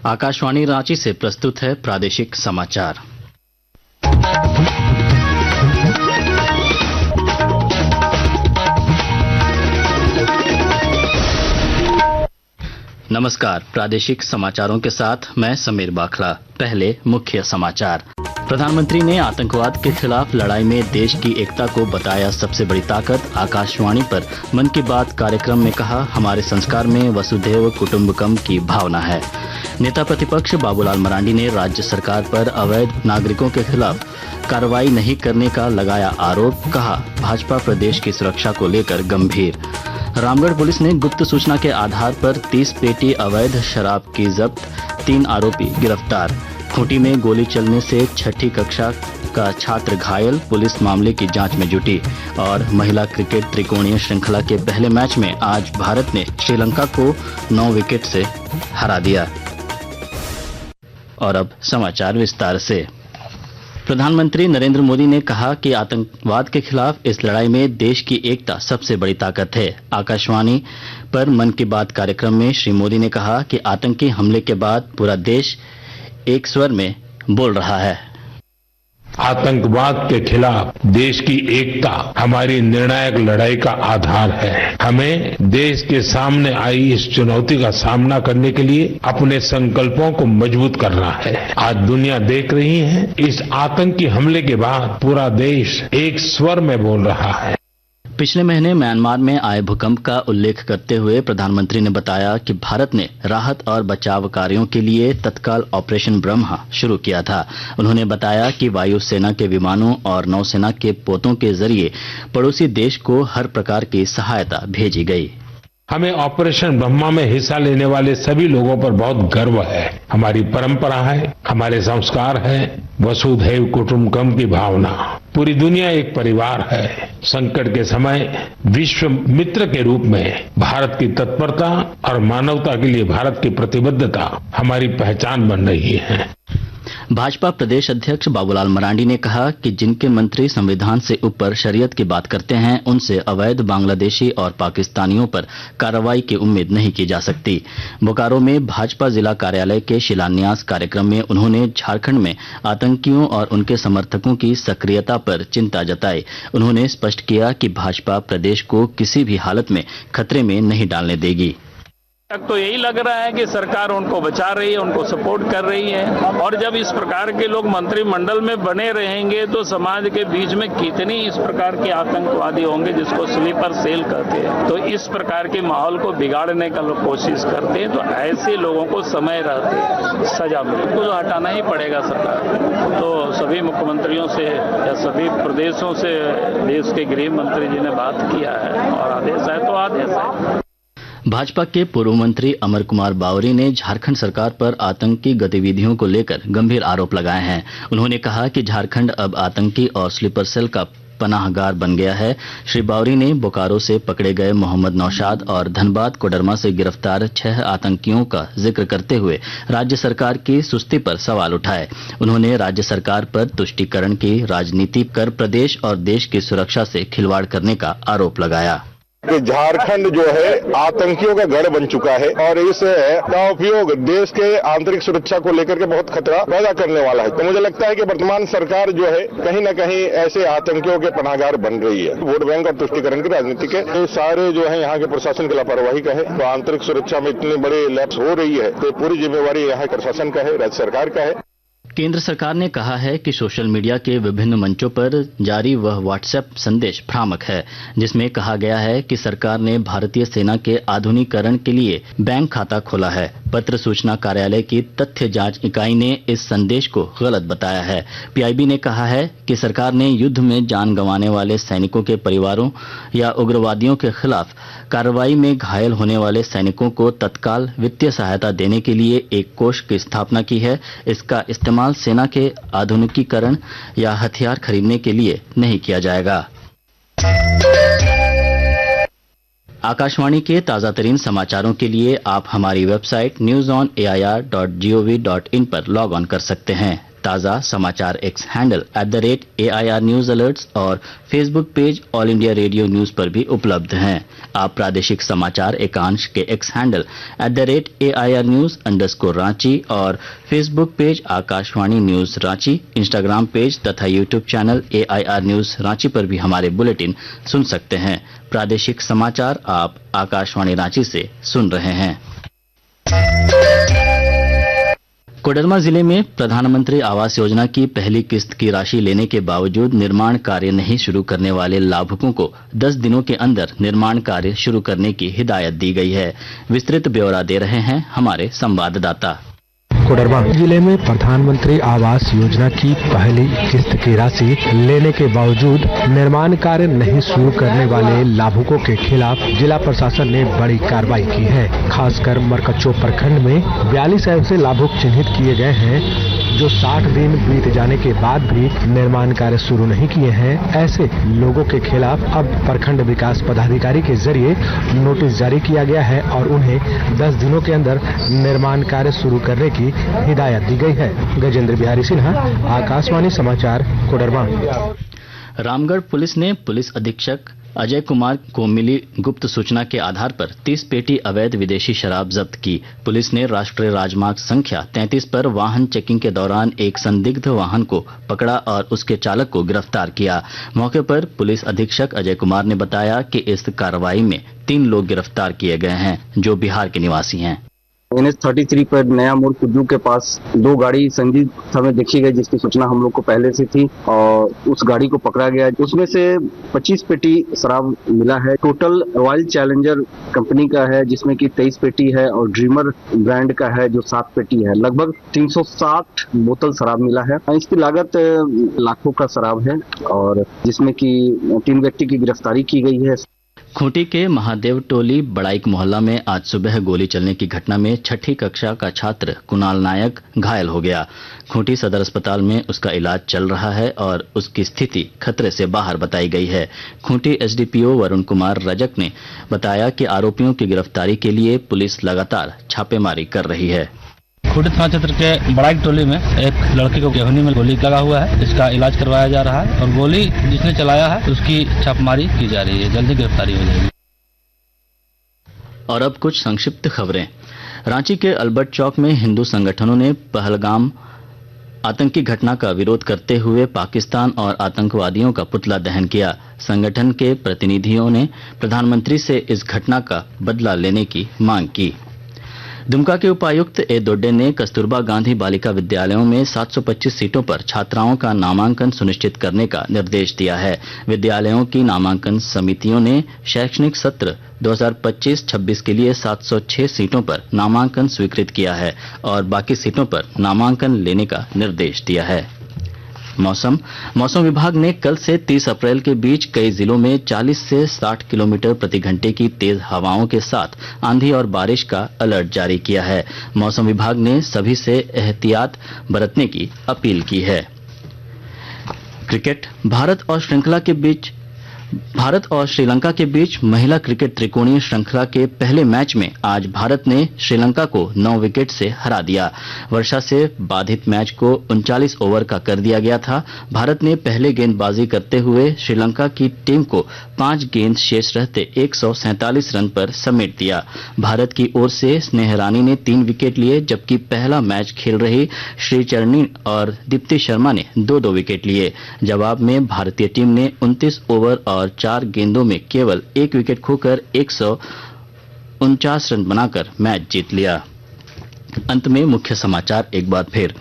आकाशवाणी रांची से प्रस्तुत है प्रादेशिक समाचार। नमस्कार, प्रादेशिक समाचारों के साथ मैं समीर बाखला। पहले मुख्य समाचार। प्रधानमंत्री ने आतंकवाद के खिलाफ लड़ाई में देश की एकता को बताया सबसे बड़ी ताकत। आकाशवाणी पर मन की बात कार्यक्रम में कहा, हमारे संस्कार में वसुधैव कुटुंबकम की भावना है। नेता प्रतिपक्ष बाबूलाल मरांडी ने राज्य सरकार पर अवैध नागरिकों के खिलाफ कार्रवाई नहीं करने का लगाया आरोप। कहा, भाजपा प्रदेश की सुरक्षा को लेकर गंभीर। रामगढ़ पुलिस ने गुप्त सूचना के आधार पर 30 पेटी अवैध शराब की जब्त, 3 आरोपी गिरफ्तार। खूंटी में गोली चलने से 6ठी कक्षा का छात्र घायल, पुलिस मामले की जांच में जुटी। और महिला क्रिकेट त्रिकोणीय श्रृंखला के पहले मैच में आज भारत ने श्रीलंका को 9 विकेट से हरा दिया। और अब समाचार विस्तार से। प्रधानमंत्री नरेंद्र मोदी ने कहा कि आतंकवाद के खिलाफ इस लड़ाई में देश की एकता सबसे बड़ी ताकत है। आकाशवाणी पर मन की बात कार्यक्रम में श्री मोदी ने कहा कि आतंकी हमले के बाद पूरा देश एक स्वर में बोल रहा है। आतंकवाद के खिलाफ देश की एकता हमारी निर्णायक लड़ाई का आधार है। हमें देश के सामने आई इस चुनौती का सामना करने के लिए अपने संकल्पों को मजबूत करना है। आज दुनिया देख रही है, इस आतंकी हमले के बाद पूरा देश एक स्वर में बोल रहा है। पिछले महीने म्यांमार में आए भूकंप का उल्लेख करते हुए प्रधानमंत्री ने बताया कि भारत ने राहत और बचाव कार्यों के लिए तत्काल ऑपरेशन ब्रह्मा शुरू किया था। उन्होंने बताया कि वायुसेना के विमानों और नौसेना के पोतों के जरिए पड़ोसी देश को हर प्रकार की सहायता भेजी गई। हमें ऑपरेशन ब्रह्मा में हिस्सा लेने वाले सभी लोगों पर बहुत गर्व है। हमारी परंपरा है, हमारे संस्कार है, वसुधैव कुटुंबकम की भावना। पूरी दुनिया एक परिवार है। संकट के समय विश्व मित्र के रूप में भारत की तत्परता और मानवता के लिए भारत की प्रतिबद्धता हमारी पहचान बन रही है। भाजपा प्रदेश अध्यक्ष बाबूलाल मरांडी ने कहा कि जिनके मंत्री संविधान से ऊपर शरीयत की बात करते हैं, उनसे अवैध बांग्लादेशी और पाकिस्तानियों पर कार्रवाई की उम्मीद नहीं की जा सकती। बोकारो में भाजपा जिला कार्यालय के शिलान्यास कार्यक्रम में उन्होंने झारखंड में आतंकियों और उनके समर्थकों की सक्रियता पर चिंता जताई। उन्होंने स्पष्ट किया कि भाजपा प्रदेश को किसी भी हालत में खतरे में नहीं डालने देगी। तक तो यही लग रहा है कि सरकार उनको बचा रही है, उनको सपोर्ट कर रही है। और जब इस प्रकार के लोग मंत्रिमंडल में बने रहेंगे तो समाज के बीच में कितनी इस प्रकार के आतंकवादी होंगे जिसको स्लीपर सेल कहते हैं। तो इस प्रकार के माहौल को बिगाड़ने का लोग कोशिश करते हैं। तो ऐसे लोगों को समय रहते सजा मिले, उनको तो हटाना ही पड़ेगा सरकार। तो सभी मुख्यमंत्रियों से या सभी प्रदेशों से देश के गृह मंत्री जी ने बात किया है और आदेश है तो आदेश है। भाजपा के पूर्व मंत्री अमर कुमार बावरी ने झारखंड सरकार पर आतंकी गतिविधियों को लेकर गंभीर आरोप लगाए हैं। उन्होंने कहा कि झारखंड अब आतंकी और स्लीपर सेल का पनाहगार बन गया है। श्री बावरी ने बोकारो से पकड़े गए मोहम्मद नौशाद और धनबाद कोडरमा से गिरफ्तार 6 आतंकियों का जिक्र करते हुए राज्य सरकार की सुस्ती पर सवाल उठाए। उन्होंने राज्य सरकार पर तुष्टीकरण की राजनीति कर प्रदेश और देश की सुरक्षा से खिलवाड़ करने का आरोप लगाया। कि झारखंड जो है आतंकियों का गढ़ बन चुका है और इस का उपयोग देश के आंतरिक सुरक्षा को लेकर के बहुत खतरा पैदा करने वाला है। तो मुझे लगता है कि वर्तमान सरकार जो है कहीं न कहीं ऐसे आतंकियों के पनाहगार बन रही है। वोट बैंक और तुष्टीकरण की राजनीति के सारे जो है यहाँ के प्रशासन की लापरवाही का है। तो आंतरिक सुरक्षा में इतनी बड़ी लैप्स हो रही है तो पूरी जिम्मेवारी यहाँ के प्रशासन का है, राज्य सरकार का है। केंद्र सरकार ने कहा है कि सोशल मीडिया के विभिन्न मंचों पर जारी वह व्हाट्सएप संदेश भ्रामक है, जिसमें कहा गया है कि सरकार ने भारतीय सेना के आधुनिकीकरण के लिए बैंक खाता खोला है। पत्र सूचना कार्यालय की तथ्य जांच इकाई ने इस संदेश को गलत बताया है। पीआईबी ने कहा है कि सरकार ने युद्ध में जान गंवाने वाले सैनिकों के परिवारों या उग्रवादियों के खिलाफ कार्रवाई में घायल होने वाले सैनिकों को तत्काल वित्तीय सहायता देने के लिए एक कोष की स्थापना की है। इसका इस्तेमाल सेना के आधुनिकीकरण या हथियार खरीदने के लिए नहीं किया जाएगा। आकाशवाणी के ताजा तरीन समाचारों के लिए आप हमारी वेबसाइट newsonair.gov.in पर लॉग ऑन कर सकते हैं। ताज़ा समाचार X handle @AIR news alerts और Facebook page All India Radio news पर भी उपलब्ध हैं। आप प्रादेशिक समाचार एकांश के X handle @AIR news _Ranchi और Facebook page Akashvani news Ranchi, Instagram page तथा YouTube channel AIR news Ranchi पर भी हमारे बुलेटिन सुन सकते हैं। प्रादेशिक समाचार आप आकाशवाणी रांची से सुन रहे हैं। कोडरमा जिले में प्रधानमंत्री आवास योजना की पहली किस्त की राशि लेने के बावजूद निर्माण कार्य नहीं शुरू करने वाले लाभुकों को 10 दिनों के अंदर निर्माण कार्य शुरू करने की हिदायत दी गई है। विस्तृत ब्यौरा दे रहे हैं हमारे संवाददाता। कोडरमा जिले में प्रधानमंत्री आवास योजना की पहली किस्त की राशि लेने के बावजूद निर्माण कार्य नहीं शुरू करने वाले लाभुकों के खिलाफ जिला प्रशासन ने बड़ी कार्रवाई की है। खासकर मरकच्चो प्रखंड में 42 ऐसे लाभुक चिन्हित किए गए हैं जो 60 दिन बीत जाने के बाद भी निर्माण कार्य शुरू नहीं किए हैं। ऐसे लोगों के खिलाफ अब प्रखंड विकास पदाधिकारी के जरिए नोटिस जारी किया गया है और उन्हें 10 दिनों के अंदर निर्माण कार्य शुरू करने की हिदायत दी गई है। गजेंद्र बिहारी सिन्हा, आकाशवाणी समाचार, कोडरमा। रामगढ़ पुलिस ने पुलिस अधीक्षक अजय कुमार को मिली गुप्त सूचना के आधार पर 30 पेटी अवैध विदेशी शराब जब्त की। पुलिस ने राष्ट्रीय राजमार्ग संख्या 33 पर वाहन चेकिंग के दौरान एक संदिग्ध वाहन को पकड़ा और उसके चालक को गिरफ्तार किया। मौके पर पुलिस अधीक्षक अजय कुमार ने बताया कि इस कार्रवाई में 3 लोग गिरफ्तार किए गए हैं जो बिहार के निवासी हैं। NH 33 पर नया मोड़ कुज्जू के पास 2 गाड़ी संदिग्ध समय देखी गई जिसकी सूचना हम लोग को पहले से थी और उस गाड़ी को पकड़ा गया। उसमें से 25 पेटी शराब मिला है। टोटल रॉयल चैलेंजर कंपनी का है जिसमें कि 23 पेटी है और ड्रीमर ब्रांड का है जो 7 पेटी है। लगभग 360 बोतल शराब मिला है। इसकी लागत लाखों का शराब है और जिसमें कि 3 व्यक्ति की गिरफ्तारी की गई है। खूंटी के महादेव टोली बड़ाइक मोहल्ला में आज सुबह गोली चलने की घटना में 6ठी कक्षा का छात्र कुणाल नायक घायल हो गया। खूंटी सदर अस्पताल में उसका इलाज चल रहा है और उसकी स्थिति खतरे से बाहर बताई गई है। खूंटी SDPO वरुण कुमार रजक ने बताया कि आरोपियों की गिरफ्तारी के लिए पुलिस लगातार छापेमारी कर रही है। खूंटी थाना क्षेत्र के बड़ाइक टोली में एक लड़की को गेहूनी में गोली लगा हुआ है। इसका इलाज करवाया जा रहा है और गोली जिसने चलाया है उसकी छापेमारी की जा रही है। जल्दी गिरफ्तारी हो जाएगी। और अब कुछ संक्षिप्त खबरें। रांची के अल्बर्ट चौक में हिंदू संगठनों ने पहलगाम आतंकी घटना का विरोध करते हुए पाकिस्तान और आतंकवादियों का पुतला दहन किया। संगठन के प्रतिनिधियों ने प्रधानमंत्री से इस घटना का बदला लेने की मांग की। दुमका के उपायुक्त ए दोड्डे ने कस्तूरबा गांधी बालिका विद्यालयों में 725 सीटों पर छात्राओं का नामांकन सुनिश्चित करने का निर्देश दिया है। विद्यालयों की नामांकन समितियों ने शैक्षणिक सत्र 2025-26 के लिए 706 सीटों पर नामांकन स्वीकृत किया है और बाकी सीटों पर नामांकन लेने का निर्देश दिया है। मौसम विभाग ने कल से 30 अप्रैल के बीच कई जिलों में 40 से 60 किलोमीटर प्रति घंटे की तेज हवाओं के साथ आंधी और बारिश का अलर्ट जारी किया है। मौसम विभाग ने सभी से एहतियात बरतने की अपील की है। क्रिकेट। भारत और श्रीलंका के बीच महिला क्रिकेट त्रिकोणीय श्रृंखला के पहले मैच में आज भारत ने श्रीलंका को 9 विकेट से हरा दिया। वर्षा से बाधित मैच को 39 ओवर का कर दिया गया था। भारत ने पहले गेंदबाजी करते हुए श्रीलंका की टीम को 5 गेंद शेष रहते 147 रन पर समेट दिया। भारत की ओर से स्नेह रानी ने 3 विकेट लिए जबकि पहला मैच खेल रही श्रीचरणी और दीप्ति शर्मा ने 2-2 विकेट लिए। जवाब में भारतीय टीम ने 29 ओवर और 4 गेंदों में केवल 1 विकेट खोकर 149 रन बनाकर मैच जीत लिया। अंत में मुख्य समाचार एक बार फिर।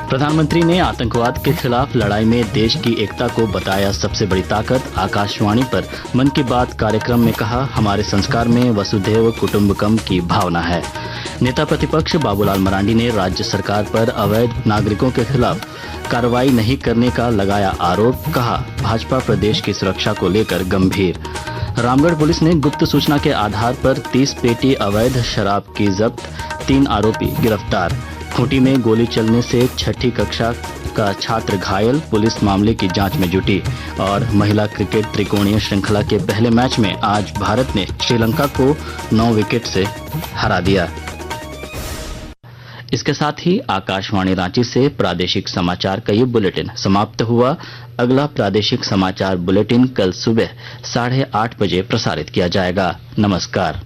प्रधानमंत्री ने आतंकवाद के खिलाफ लड़ाई में देश की एकता को बताया सबसे बड़ी ताकत। आकाशवाणी पर मन की बात कार्यक्रम में कहा, हमारे संस्कार में वसुधैव कुटुंबकम की भावना है। नेता प्रतिपक्ष बाबूलाल मरांडी ने राज्य सरकार पर अवैध नागरिकों के खिलाफ कार्रवाई नहीं करने का लगाया आरोप। कहा, भाजपा प्रदेश की सुरक्षा को लेकर गंभीर। रामगढ़ पुलिस ने गुप्त सूचना के आधार पर 30 पेटी अवैध शराब की जब्त, 3 आरोपी गिरफ्तार। खूंटी में गोली चलने से 6ठी कक्षा का छात्र घायल, पुलिस मामले की जांच में जुटी। और महिला क्रिकेट त्रिकोणीय श्रृंखला के पहले मैच में आज भारत ने श्रीलंका को 9 विकेट से हरा दिया। इसके साथ ही आकाशवाणी रांची से प्रादेशिक समाचार का ये बुलेटिन समाप्त हुआ। अगला प्रादेशिक समाचार बुलेटिन कल सुबह 8:30 बजे प्रसारित किया जाएगा। नमस्कार।